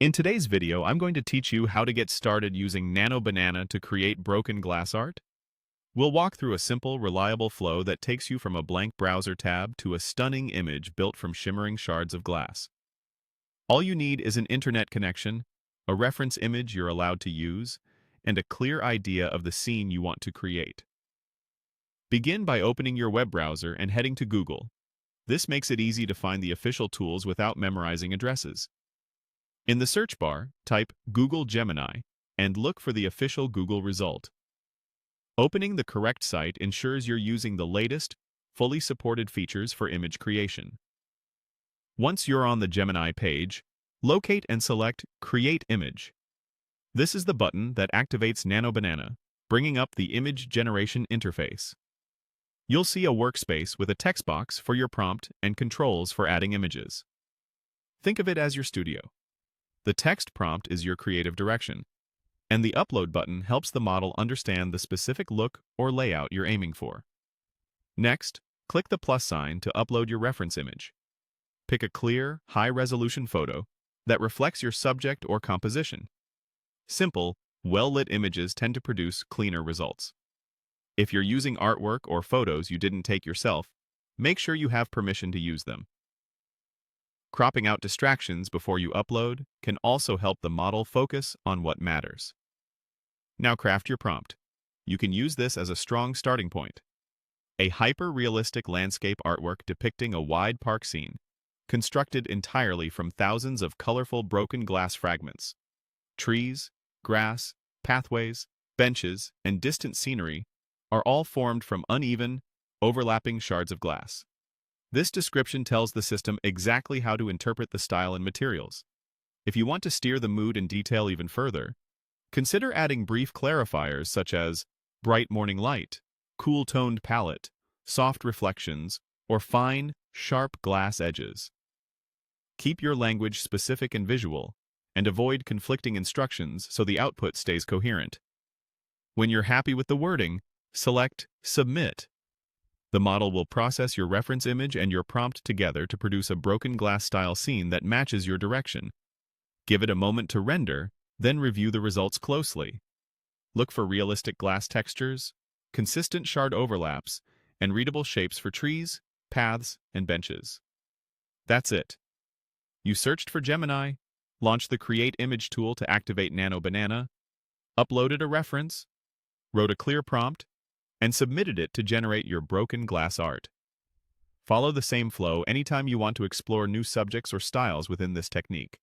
In today's video, I'm going to teach you how to get started using Nano Banana to create broken glass art. We'll walk through a simple, reliable flow that takes you from a blank browser tab to a stunning image built from shimmering shards of glass. All you need is an internet connection, a reference image you're allowed to use, and a clear idea of the scene you want to create. Begin by opening your web browser and heading to Google. This makes it easy to find the official tools without memorizing addresses. In the search bar, type Google Gemini and look for the official Google result. Opening the correct site ensures you're using the latest, fully supported features for image creation. Once you're on the Gemini page, locate and select Create Image. This is the button that activates Nano Banana, bringing up the image generation interface. You'll see a workspace with a text box for your prompt and controls for adding images. Think of it as your studio. The text prompt is your creative direction, and the upload button helps the model understand the specific look or layout you're aiming for. Next, click the plus sign to upload your reference image. Pick a clear, high-resolution photo that reflects your subject or composition. Simple, well-lit images tend to produce cleaner results. If you're using artwork or photos you didn't take yourself, make sure you have permission to use them. Cropping out distractions before you upload can also help the model focus on what matters. Now craft your prompt. You can use this as a strong starting point. A hyper-realistic landscape artwork depicting a wide park scene, constructed entirely from thousands of colorful broken glass fragments. Trees, grass, pathways, benches, and distant scenery are all formed from uneven, overlapping shards of glass. This description tells the system exactly how to interpret the style and materials. If you want to steer the mood and detail even further, consider adding brief clarifiers such as bright morning light, cool-toned palette, soft reflections, or fine, sharp glass edges. Keep your language specific and visual, and avoid conflicting instructions so the output stays coherent. When you're happy with the wording, select Submit. The model will process your reference image and your prompt together to produce a broken glass-style scene that matches your direction. Give it a moment to render, then review the results closely. Look for realistic glass textures, consistent shard overlaps, and readable shapes for trees, paths, and benches. That's it. You searched for Gemini, launched the Create Image tool to activate Nano Banana, uploaded a reference, wrote a clear prompt, and submitted it to generate your broken glass art. Follow the same flow anytime you want to explore new subjects or styles within this technique.